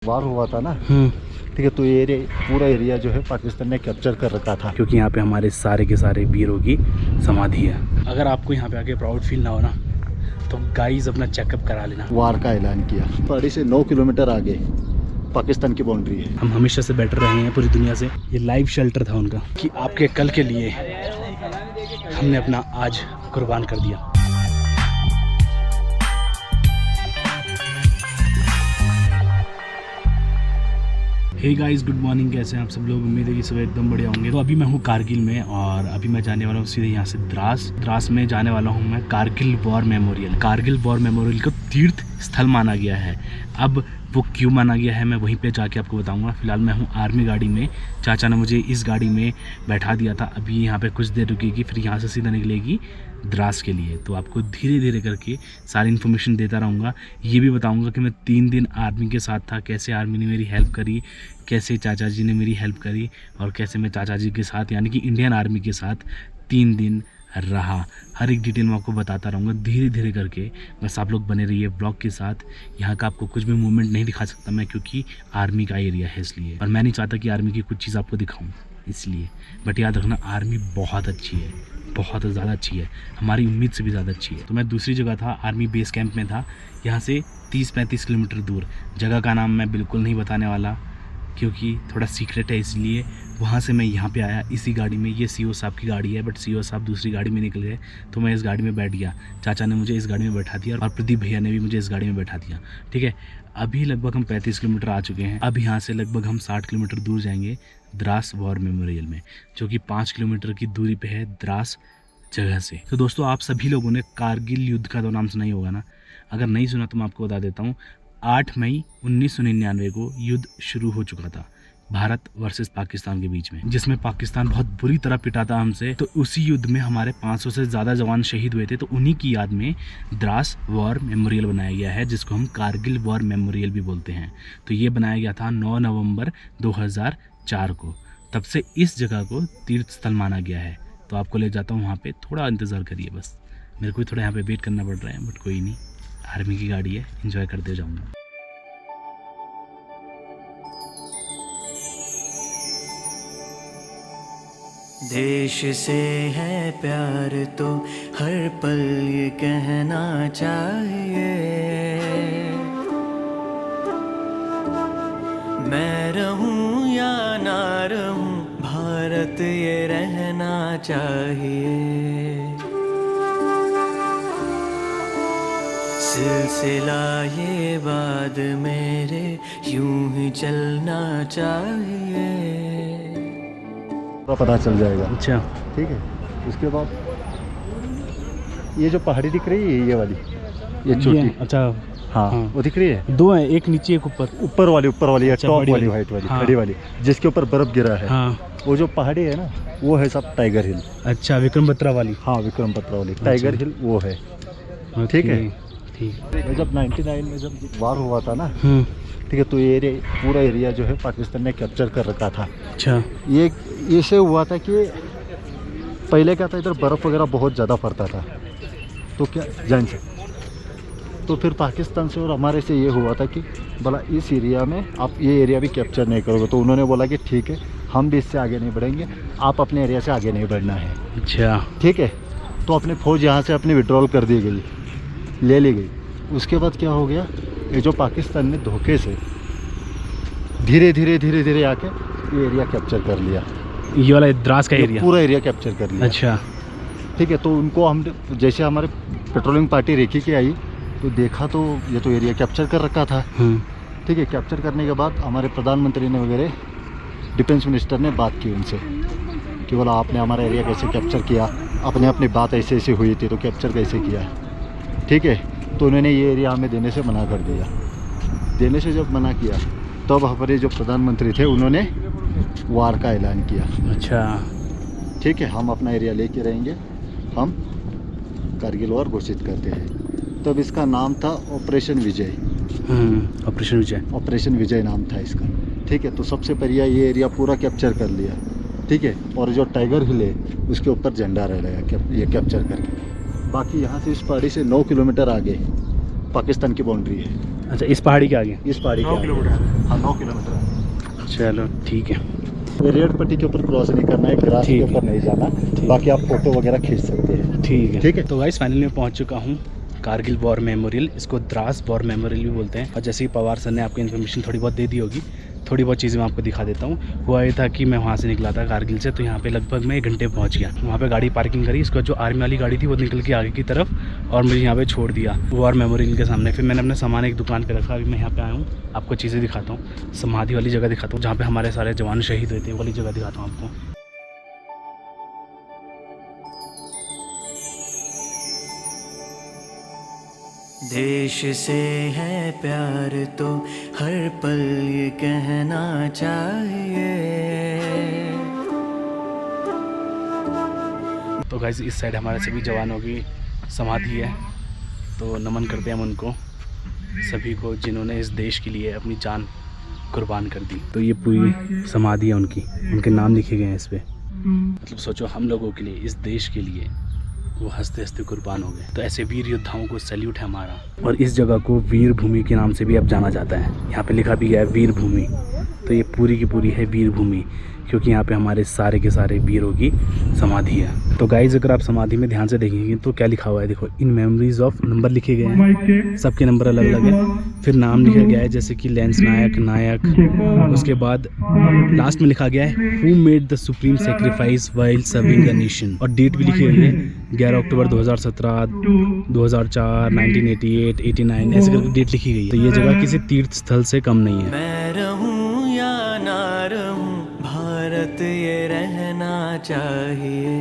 वार हुआ था ना, ठीक है। तो ये पूरा एरिया जो है पाकिस्तान ने कैप्चर कर रखा था, क्योंकि यहाँ पे हमारे सारे के सारे वीरों की समाधि है। अगर आपको यहाँ पे आके प्राउड फील ना हो ना, तो गाइस अपना चेकअप करा लेना। वार का ऐलान किया। पहाड़ी से 9 किलोमीटर आगे पाकिस्तान की बाउंड्री है। हम हमेशा से बेटर रहे हैं पूरी दुनिया से। ये लाइव शेल्टर था उनका कि आपके कल के लिए हमने अपना आज कुर्बान कर दिया। Hey guys, good morning. कैसे हैं आप सब लोग? उम्मीद है कि सब एकदम बढ़िया होंगे। तो अभी मैं हूँ कारगिल में और अभी मैं जाने वाला हूँ सीधे यहाँ से द्रास में जाने वाला हूँ मैं Kargil war memorial. Kargil war memorial को तीर्थ स्थल माना गया है। अब वो क्यों माना गया है मैं वहीं पे जाके आपको बताऊंगा। फिलहाल मैं हूँ आर्मी गाड़ी में। चाचा ने मुझे इस गाड़ी में बैठा दिया था। अभी यहाँ पे कुछ देर रुकेगी, फिर यहाँ से सीधा निकलेगी द्रास के लिए। तो आपको धीरे धीरे करके सारी इन्फॉर्मेशन देता रहूँगा। ये भी बताऊँगा कि मैं 3 दिन आर्मी के साथ था, कैसे आर्मी ने मेरी हेल्प करी, कैसे चाचा जी ने मेरी हेल्प करी और कैसे मैं चाचा जी के साथ यानी कि इंडियन आर्मी के साथ 3 दिन रहा। हर एक डिटेल मैं आपको बताता रहूँगा धीरे धीरे करके। बस आप लोग बने रहिए ब्लॉग के साथ। यहाँ का आपको कुछ भी मूवमेंट नहीं दिखा सकता मैं, क्योंकि आर्मी का एरिया है इसलिए, और मैं नहीं चाहता कि आर्मी की कुछ चीज़ आपको दिखाऊँ इसलिए। बट याद रखना, आर्मी बहुत अच्छी है, बहुत ज़्यादा अच्छी है, हमारी उम्मीद से भी ज़्यादा अच्छी है। तो मैं दूसरी जगह था, आर्मी बेस कैंप में था, यहाँ से 30-35 किलोमीटर दूर। जगह का नाम मैं बिल्कुल नहीं बताने वाला क्योंकि थोड़ा सीक्रेट है, इसलिए वहाँ से मैं यहाँ पे आया इसी गाड़ी में। ये सीओ साहब की गाड़ी है, बट सीओ साहब दूसरी गाड़ी में निकल गए, तो मैं इस गाड़ी में बैठ गया। चाचा ने मुझे इस गाड़ी में बैठा दिया और प्रदीप भैया ने भी मुझे इस गाड़ी में बैठा दिया। ठीक है, अभी लगभग हम 35 किलोमीटर आ चुके हैं। अब यहाँ से लगभग हम 60 किलोमीटर दूर जाएंगे द्रास वॉर मेमोरियल में, जो कि 5 किलोमीटर की दूरी पर है द्रास जगह से। तो दोस्तों, आप सभी लोगों ने कारगिल युद्ध का तो नाम सुना ही होगा ना। अगर नहीं सुना तो मैं आपको बता देता हूँ। 8 मई 1999 को युद्ध शुरू हो चुका था भारत वर्सेस पाकिस्तान के बीच में, जिसमें पाकिस्तान बहुत बुरी तरह पिटा था हमसे। तो उसी युद्ध में हमारे 500 से ज़्यादा जवान शहीद हुए थे। तो उन्हीं की याद में द्रास वॉर मेमोरियल बनाया गया है, जिसको हम कारगिल वॉर मेमोरियल भी बोलते हैं। तो ये बनाया गया था 9 नवंबर 2004 को। तब से इस जगह को तीर्थ स्थल माना गया है। तो आपको ले जाता हूँ वहाँ पे, थोड़ा इंतज़ार करिए बस। मेरे को भी थोड़ा यहाँ पे वेट करना पड़ रहा है, बट कोई नहीं, आर्मी की गाड़ी है, एंजॉय करते जाऊँगा। देश से है प्यार तो हर पल ये कहना चाहिए, मैं रहूं या ना रहूं भारत ये रहना चाहिए। सिलसिला ये बाद मेरे यूं ही चलना चाहिए। पता चल जाएगा। अच्छा, ठीक है। उसके बाद ये जो पहाड़ी दिख रही है, ये वाली, ये छोटी, अच्छा हाँ, वो दिख रही है। 2 है, एक नीचे एक ऊपर। ऊपर वाली या अच्छा, टॉप बड़ी वाली, वाली। वाइट वाली, हाँ। खड़ी वाली, जिसके ऊपर बर्फ गिरा है। हाँ। वो जो पहाड़ी है ना, वो है सब टाइगर हिल। अच्छा, विक्रम बत्रा वाली। हाँ, विक्रम बत्रा वाली टाइगर हिल वो है। ठीक है, ठीक। जब 99 में जब वार हुआ था ना, ठीक है, तो ये पूरा एरिया जो है पाकिस्तान ने कैप्चर कर रखा था। अच्छा, ये इससे हुआ था कि पहले क्या था, इधर बर्फ़ वगैरह बहुत ज़्यादा पड़ता था, तो क्या जान से तो फिर पाकिस्तान से और हमारे से ये हुआ था कि भला इस एरिया में आप ये एरिया भी कैप्चर नहीं करोगे। तो उन्होंने बोला कि ठीक है, हम भी इससे आगे नहीं बढ़ेंगे, आप अपने एरिया से आगे नहीं बढ़ना है। अच्छा, ठीक है। तो अपनी फ़ौज यहाँ से अपनी विड्रॉल कर दी गई, ले ली गई। उसके बाद क्या हो गया, ये जो पाकिस्तान ने धोखे से धीरे धीरे आके ये एरिया कैप्चर कर लिया। ये वाला द्रास का एरिया, पूरा एरिया कैप्चर कर लिया। अच्छा, ठीक है। तो उनको हम जैसे हमारे पेट्रोलिंग पार्टी रेखी के आई तो देखा तो ये तो एरिया कैप्चर कर रखा था। ठीक है। कैप्चर करने के बाद हमारे प्रधानमंत्री ने वगैरह, डिफेंस मिनिस्टर ने बात की उनसे कि बोला आपने हमारा एरिया कैसे कैप्चर किया, अपनी बात ऐसे हुई थी तो कैप्चर कैसे किया। ठीक है। तो उन्होंने ये एरिया हमें देने से मना कर दिया। देने से जब मना किया तब हमारे जो प्रधानमंत्री थे उन्होंने वार का ऐलान किया। अच्छा, ठीक है, हम अपना एरिया लेके रहेंगे, हम कारगिल वॉर घोषित करते हैं। तब इसका नाम था ऑपरेशन विजय। ऑपरेशन विजय नाम था इसका। ठीक है। तो सबसे पहले ये एरिया पूरा कैप्चर कर लिया। ठीक है। और जो टाइगर हिल है उसके ऊपर झंडा रह गया ये कैप्चर करके। बाकी यहाँ से इस पहाड़ी से 9 किलोमीटर आगे पाकिस्तान की बाउंड्री है। अच्छा, इस पहाड़ी के आगे? इस पहाड़ी के आगे। हाँ 9 किलोमीटर है। चलो ठीक है। ये रेड पट्टी के ऊपर क्रॉस नहीं करना है, ग्रास के ऊपर नहीं जाना, बाकी आप फोटो वगैरह खींच सकते हैं। ठीक है। तो गाइस फाइनली मैं पहुंच चुका हूं कारगिल वॉर मेमोरियल। इसको द्रास वॉर मेमोरियल भी बोलते हैं। और जैसे कि पवार सर ने आपको इन्फॉर्मेशन थोड़ी बहुत दे दी होगी, थोड़ी बहुत चीज़ें मैं आपको दिखा देता हूँ। हुआ ये था कि मैं वहाँ से निकला था कारगिल से, तो यहाँ पे लगभग मैं 1 घंटे पहुँच गया। वहाँ पे गाड़ी पार्किंग करी, इसका जो आर्मी वाली गाड़ी थी वो निकल के आगे की तरफ और मुझे यहाँ पे छोड़ दिया वॉर मेमोरियल के सामने। फिर मैंने अपना सामान एक दुकान पे रखा। अभी मैं यहाँ पे आया हूँ, आपको चीज़ें दिखाता हूँ। समाधि वाली जगह दिखाता हूँ जहाँ पे हमारे सारे जवान शहीद हुए थे, वो वाली जगह दिखाता हूँ आपको। देश से है प्यार तो हर पल ये कहना चाहिए। तो गाइस इस साइड हमारे सभी जवानों की समाधि है, तो नमन करते हैं हम उनको सभी को जिन्होंने इस देश के लिए अपनी जान कुर्बान कर दी। तो ये पूरी समाधि है उनकी, उनके नाम लिखे गए हैं इस पे। मतलब सोचो, हम लोगों के लिए, इस देश के लिए वो हंसते हंसते कुर्बान हो गए। तो ऐसे वीर योद्धाओं को सैल्यूट है हमारा। और इस जगह को वीर भूमि के नाम से भी अब जाना जाता है। यहाँ पे लिखा भी गया है वीर भूमि। तो ये पूरी की पूरी है वीर भूमि, क्योंकि यहाँ पे हमारे सारे के सारे वीरों की समाधि है। तो गाइज अगर आप समाधि में ध्यान से देखेंगे तो क्या लिखा हुआ है, देखो, इन मेमोरीज ऑफ, नंबर लिखे गए हैं, सबके नंबर अलग अलग है। फिर नाम लिखा गया है जैसे कि लेंस नायक, नायक। उसके बाद लास्ट में लिखा गया है who made the supreme sacrifice while serving the nation. और डेट भी लिखी हुई है 11 अक्टूबर 2017, 2004, 1988, 89, ऐसे करके डेट लिखी गई है। तो ये जगह किसी तीर्थ स्थल से कम नहीं है। मैं रहूं या ना रहूं, भारत ये रहना चाहिए।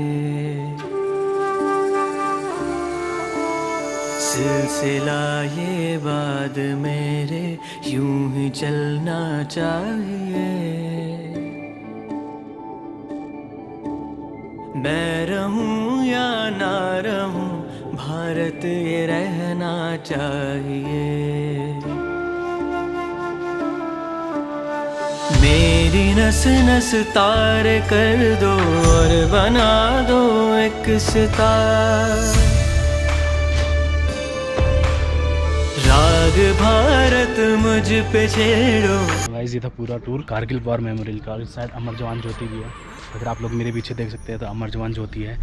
सिलसिला ये बाद मेरे यूं ही चलना चाहिए। मैं रहूं या ना रहूं, भारत ये रहना चाहिए। मेरी नस नस तार कर दो और बना दो एक सितार। राग भारत मुझ पे छेड़ो। गाइस ये था पूरा टूर कारगिल वॉर मेमोरियल का। इस साइड अमर जवान ज्योति भी है, अगर आप लोग मेरे पीछे देख सकते हैं तो अमर जवान ज्योति है,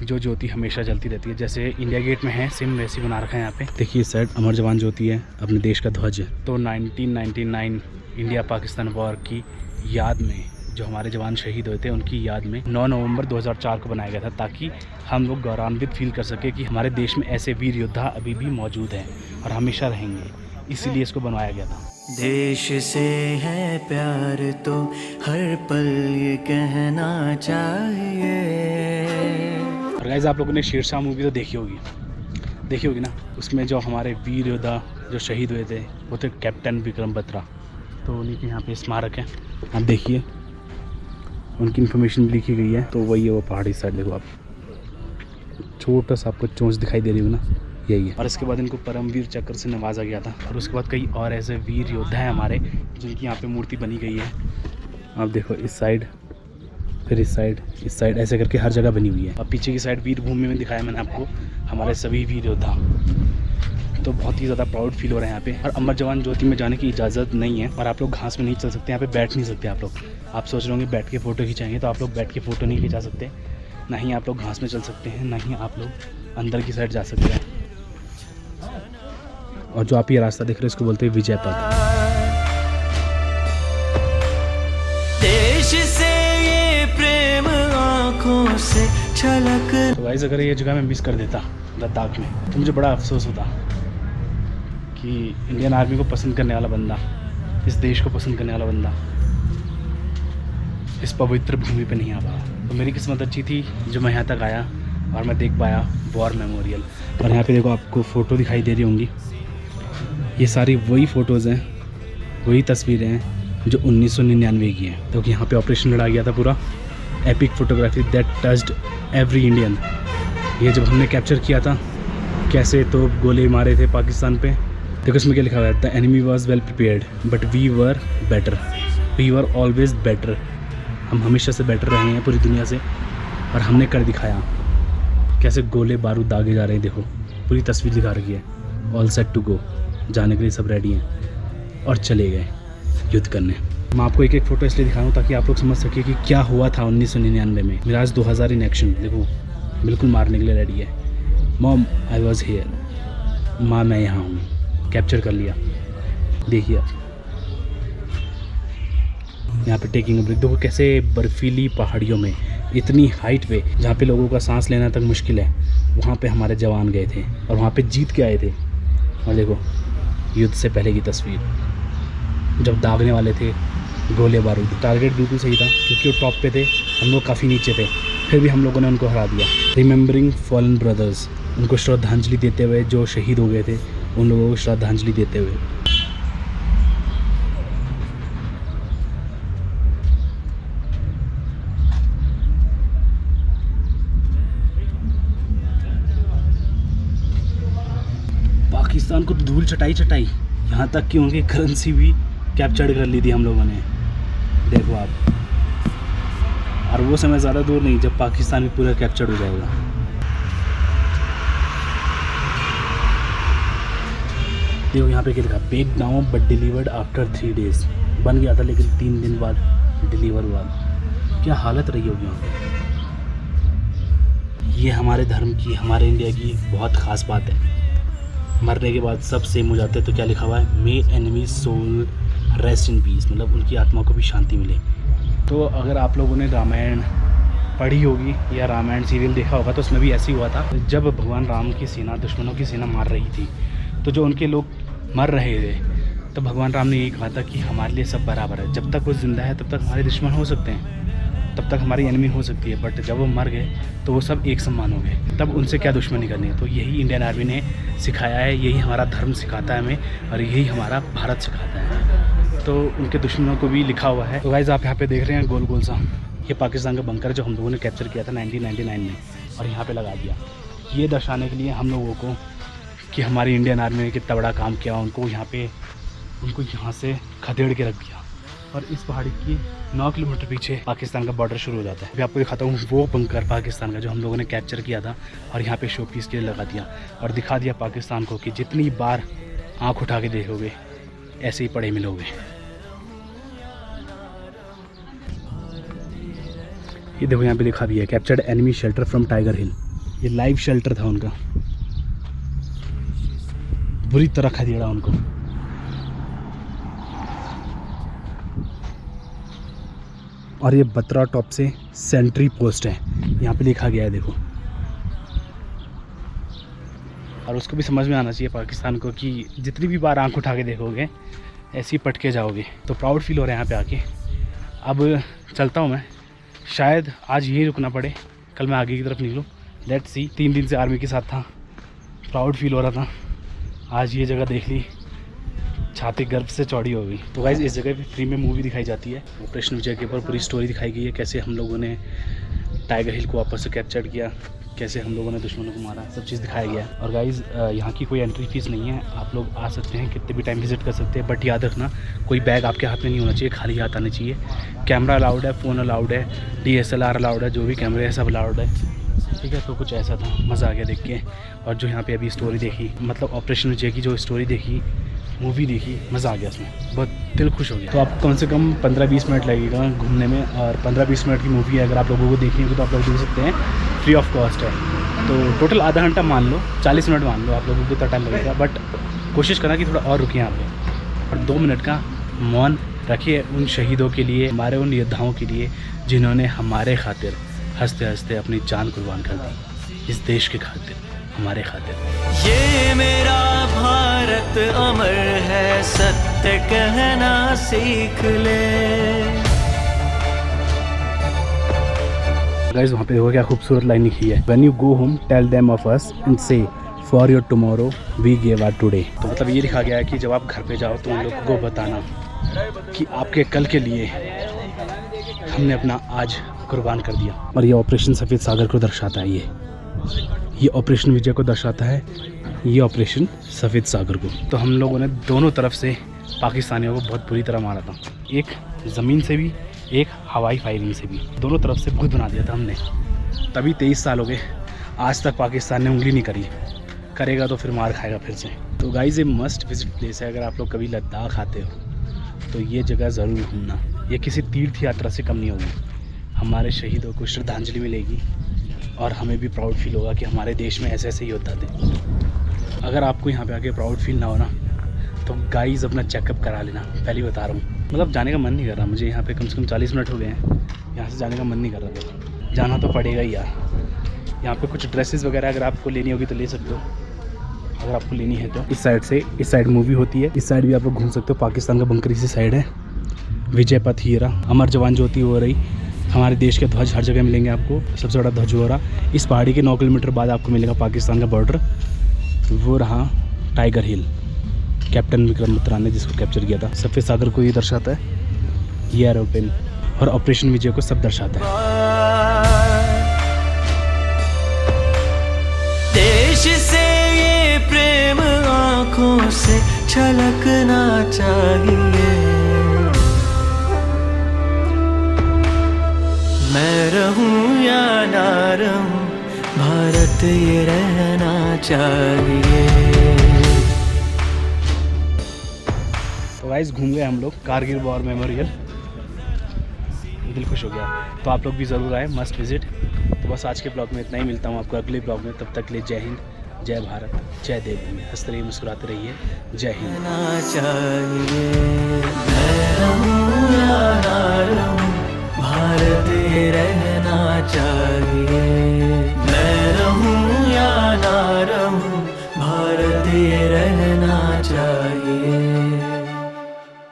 जो ज्योति हमेशा जलती रहती है। जैसे इंडिया गेट में है सेम वैसे बना रखा है यहाँ पे। देखिए इस साइड अमर जवान ज्योति है, अपने देश का ध्वज है। तो 1999 इंडिया पाकिस्तान वॉर की याद में जो हमारे जवान शहीद हुए थे उनकी याद में 9 नवंबर 2004 को बनाया गया था, ताकि हम लोग गौरवान्वित फील कर सके कि हमारे देश में ऐसे वीर योद्धा अभी भी मौजूद हैं और हमेशा रहेंगे। इसीलिए इसको बनवाया गया था। देश से है प्यार तो हर पल ये कहना चाहिए। और गाइस आप लोगों ने शेरशाह मूवी तो देखी होगी ना। उसमें जो हमारे वीर योद्धा जो शहीद हुए थे वो थे कैप्टन विक्रम बत्रा। तो उन्हीं के यहाँ पे स्मारक है, आप देखिए, उनकी इन्फॉर्मेशन भी लिखी गई है। तो वही है वो पहाड़ी साइड, देखो आप, छोटा सा आपको चोंच दिखाई दे रही हो ना, यही है। और इसके बाद इनको परमवीर चक्र से नवाजा गया था। और उसके बाद कई और ऐसे वीर योद्धा हैं हमारे जिनकी यहाँ पे मूर्ति बनी गई है। आप देखो इस साइड, फिर इस साइड, ऐसे करके हर जगह बनी हुई है। और पीछे की साइड वीर भूमि में दिखाया मैंने आपको हमारे सभी वीर योद्धा। तो बहुत ही ज़्यादा प्राउड फील हो रहा है यहाँ पे। और अमर जवान ज्योति में जाने की इजाज़त नहीं है और आप लोग घास में नहीं चल सकते, यहाँ पे बैठ नहीं सकते आप लोग। आप सोच रहे होंगे बैठ के फ़ोटो खिंचाएंगे, तो आप लोग बैठ के फ़ोटो नहीं खिंचा सकते। ना ही आप लोग घास में चल सकते हैं, ना ही आप लोग अंदर की साइड जा सकते हैं। और जो आप ये रास्ता देख रहे हैं इसको बोलते हैं विजय पथ। देश से ये प्रेम आँखों से छलक। तो गाइस अगर ये जगह मैं मिस कर देता लद्दाख में तो मुझे बड़ा अफसोस होता कि इंडियन आर्मी को पसंद करने वाला बंदा, इस देश को पसंद करने वाला बंदा इस पवित्र भूमि पे नहीं आ पाया। तो मेरी किस्मत अच्छी थी जो मैं यहाँ तक आया और मैं देख पाया वॉर मेमोरियल। और यहाँ पे देखो आपको फ़ोटो दिखाई दे रही होंगी, ये सारी वही फ़ोटोज़ हैं, वही तस्वीरें हैं जो 1999 की हैं। तो यहाँ पे ऑपरेशन लड़ा गया था पूरा, epic photography that touched every Indian. ये जब हमने कैप्चर किया था, कैसे तो गोले मारे थे पाकिस्तान पे। देखो इसमें क्या लिखा हुआ है, the enemy was well prepared but we were better, we were always better. हम हमेशा से बेटर रहे हैं पूरी दुनिया से और हमने कर दिखाया। कैसे गोले बारूद दागे जा रहे हैं, देखो पूरी तस्वीर दिखा रखी है, ऑल सेट टू गो। जाने के लिए सब रेडी हैं और चले गए युद्ध करने। मैं आपको एक एक फ़ोटो इसलिए दिखा रहा हूँ ताकि आप लोग समझ सके कि क्या हुआ था 1999 में। मिराज 2000 इन एक्शन, देखो बिल्कुल मारने के लिए रेडी है। मॉम आई वॉज हेयर, माँ मैं यहाँ हूँ, कैप्चर कर लिया। देखिए यहाँ पे टेकिंग अ ब्रेक, देखो कैसे बर्फीली पहाड़ियों में इतनी हाइट पे जहाँ पे लोगों का सांस लेना तक मुश्किल है, वहाँ पे हमारे जवान गए थे और वहाँ पे जीत के आए थे। और देखो युद्ध से पहले की तस्वीर, जब दागने वाले थे गोले बारूद। टारगेट बिल्कुल सही था क्योंकि वो टॉप पे थे, हम लोग काफ़ी नीचे थे, फिर भी हम लोगों ने उनको हरा दिया। रिमेंबरिंग फॉलन ब्रदर्स, उनको श्रद्धांजलि देते हुए, जो शहीद हो गए थे उन लोगों को श्रद्धांजलि देते हुए। पाकिस्तान को धूल चटाई चटाई, यहाँ तक कि उनकी करेंसी भी कैप्चर कर ली थी हम लोगों ने, देखो आप। और वो समय ज़्यादा दूर नहीं जब पाकिस्तान भी पूरा कैप्चर हो जाएगा। देखो यहाँ पे क्या लिखा, bake down but delivered after 3 days। बन गया था लेकिन 3 दिन बाद डिलीवर हुआ। क्या हालत रही होगी यहाँ पे। ये हमारे धर्म की, हमारे इंडिया की बहुत ख़ास बात है। मरने के बाद सब सेम हो जाते हैं। तो क्या लिखा हुआ है, may enemy soul rest in peace, मतलब उनकी आत्मा को भी शांति मिले। तो अगर आप लोगों ने रामायण पढ़ी होगी या रामायण सीरियल देखा होगा तो उसमें भी ऐसे ही हुआ था। जब भगवान राम की सेना दुश्मनों की सेना मार रही थी तो जो उनके लोग मर रहे थे तो भगवान राम ने यही कहा था कि हमारे लिए सब बराबर है। जब तक वो ज़िंदा है तब तक हमारे दुश्मन हो सकते हैं, तब तक हमारी एनिमी हो सकती है, बट जब वो मर गए तो वो सब एक समान हो गए। तब उनसे क्या दुश्मनी करनी है। तो यही इंडियन आर्मी ने सिखाया है, यही हमारा धर्म सिखाता है हमें, और यही हमारा भारत सिखाता है। तो उनके दुश्मनों को भी लिखा हुआ है। तो गाइस आप यहाँ पे देख रहे हैं गोल गोल सा, ये पाकिस्तान का बंकर जो हम लोगों ने कैप्चर किया था 1999 में और यहाँ पे लगा दिया। ये दर्शाने के लिए हम लोगों को कि हमारी इंडियन आर्मी ने कितना बड़ा काम किया, उनको यहाँ से खदेड़ के रख दिया। और इस पहाड़ी की 9 किलोमीटर पीछे पाकिस्तान का बॉर्डर शुरू हो जाता है। अभी आपको दिखाता हूँ वो बंकर पाकिस्तान का जो हम लोगों ने कैप्चर किया था और यहाँ पे शो पीस के लिए लगा दिया और दिखा दिया पाकिस्तान को कि जितनी बार आँख उठा के देखोगे ऐसे ही पड़े मिलोगे। ये देखो यहाँ पे दिखा दिया, captured enemy shelter from Tiger Hill. ये लाइव शेल्टर था उनका, बुरी तरह खदेड़ा उनको। और ये बत्रा टॉप से सेंट्री पोस्ट है, यहाँ पे लिखा गया है देखो। और उसको भी समझ में आना चाहिए पाकिस्तान को कि जितनी भी बार आंख उठा के देखोगे ऐसे ही पटके जाओगे। तो प्राउड फील हो रहा है यहाँ पे आके। अब चलता हूँ मैं, शायद आज यहीं रुकना पड़े, कल मैं आगे की तरफ निकलूँ। Let's see. 3 दिन से आर्मी के साथ था, प्राउड फील हो रहा था, आज ये जगह देख ली, छाती गर्व से चौड़ी हो गई। तो गाइस इस जगह पे फ्री में मूवी दिखाई जाती है, ऑपरेशन विजय के ऊपर पूरी स्टोरी दिखाई गई है, कैसे हम लोगों ने टाइगर हिल को वापस से कैप्चर किया, कैसे हम लोगों ने दुश्मनों को मारा, सब चीज़ दिखाया गया है। और गाइस यहाँ की कोई एंट्री फीस नहीं है, आप लोग आ सकते हैं, कितने भी टाइम विजिट कर सकते हैं। बट याद रखना कोई बैग आपके हाथ में नहीं होना चाहिए, खाली हाथ आने चाहिए। कैमरा अलाउड है, फ़ोन अलाउड है, DSLR अलाउड है, जो भी कैमरे है सब अलाउड है, ठीक है। तो कुछ ऐसा था, मज़ा आ गया देख के। और जो यहाँ पे अभी स्टोरी देखी, मतलब ऑपरेशन विजय की जो स्टोरी देखी, मूवी देखी, मज़ा आ गया उसमें, बहुत दिल खुश हो गया। तो आप कम से कम 15-20 मिनट लगेगा घूमने में, और 15-20 मिनट की मूवी है। अगर आप लोगों को देखनी होगी तो आप लोग देख सकते हैं, फ्री ऑफ कॉस्ट है। तो टोटल आधा घंटा मान लो, 40 मिनट मान लो, आप लोगों को इतना टाइम लगेगा। बट कोशिश करना कि थोड़ा और रुकिए यहाँ पे, और 2 मिनट का मौन रखिए उन शहीदों के लिए, हमारे उन योद्धाओं के लिए जिन्होंने हमारे खातिर हंसते हंसते अपनी जान कुर्बान कर दी, इस देश के खातिर, हमारे खातिर। ये मेरा भारत अमर है, सत्य कहना सीख ले। गाइस वहाँ पे देखो क्या खूबसूरत लाइन लिखी है, when you go home tell them of us and say for your tomorrow we give our today. तो मतलब ये लिखा गया है कि जब आप घर पे जाओ तो उन लोगों को बताना कि आपके कल के लिए हमने अपना आज कुर्बान कर दिया। और ये ऑपरेशन सफ़ेद सागर को दर्शाता है, ये ऑपरेशन विजय को दर्शाता है, ये ऑपरेशन सफ़ेद सागर को। तो हम लोगों ने दोनों तरफ से पाकिस्तानियों को बहुत बुरी तरह मारा था, एक ज़मीन से भी, एक हवाई फायरिंग से भी, दोनों तरफ से भूत बना दिया था हमने। तभी 23 साल हो गए, आज तक पाकिस्तान ने उंगली नहीं करी, करेगा तो फिर मार खाएगा फिर से। तो गाइस ये मस्ट विजिट प्लेस है। अगर आप लोग कभी लद्दाख आते हो तो ये जगह ज़रूर घूमना। ये किसी तीर्थ यात्रा से कम नहीं होगी। हमारे शहीदों को श्रद्धांजलि मिलेगी और हमें भी प्राउड फील होगा कि हमारे देश में ऐसे ऐसे योद्धा थे। अगर आपको यहाँ पे आके प्राउड फील ना हो ना तो गाइस अपना चेकअप करा लेना। पहले ही बता रहा हूँ, मतलब जाने का मन नहीं कर रहा मुझे। यहाँ पे कम से कम 40 मिनट हो गए हैं, यहाँ से जाने का मन नहीं कर रहा था। जाना तो पड़ेगा ही यार। यहाँ पे कुछ ड्रेसेस वगैरह अगर आपको लेनी होगी तो ले सकते हो, अगर आपको लेनी है तो। इस साइड से, इस साइड मूवी होती है, इस साइड भी आप लोग घूम सकते हो। पाकिस्तान का बंकर इसी साइड है। विजय पथ हीरा, अमर जवान ज्योति हो रही। हमारे देश के ध्वज हर जगह मिलेंगे आपको। सबसे बड़ा ध्वज हो रहा इस पहाड़ी के 9 किलोमीटर बाद आपको मिलेगा पाकिस्तान का बॉर्डर। वो रहा टाइगर हिल, कैप्टन विक्रम बत्रा ने जिसको कैप्चर किया था। सफ़ेद सागर को ये दर्शाता है, ये एरोप्लेन, और ऑपरेशन विजय को सब दर्शाता है। देश से ये प्रेम आँखों से छलकना चाहिए। मैं रहूं या ना रहूं, भारत ये रहना चाहिए। तो गाइस घूम गए हम लोग कारगिल वॉर मेमोरियल, दिल खुश हो गया। तो आप लोग भी ज़रूर आए, मस्ट विजिट। तो बस आज के ब्लॉग में इतना ही। मिलता हूँ आपको अगले ब्लॉग में। तब तक के लिए जय हिंद, जय भारत, जय देवभूमि। हंसते रहिए, मुस्कुराते रहिए। जय हिंद। भारत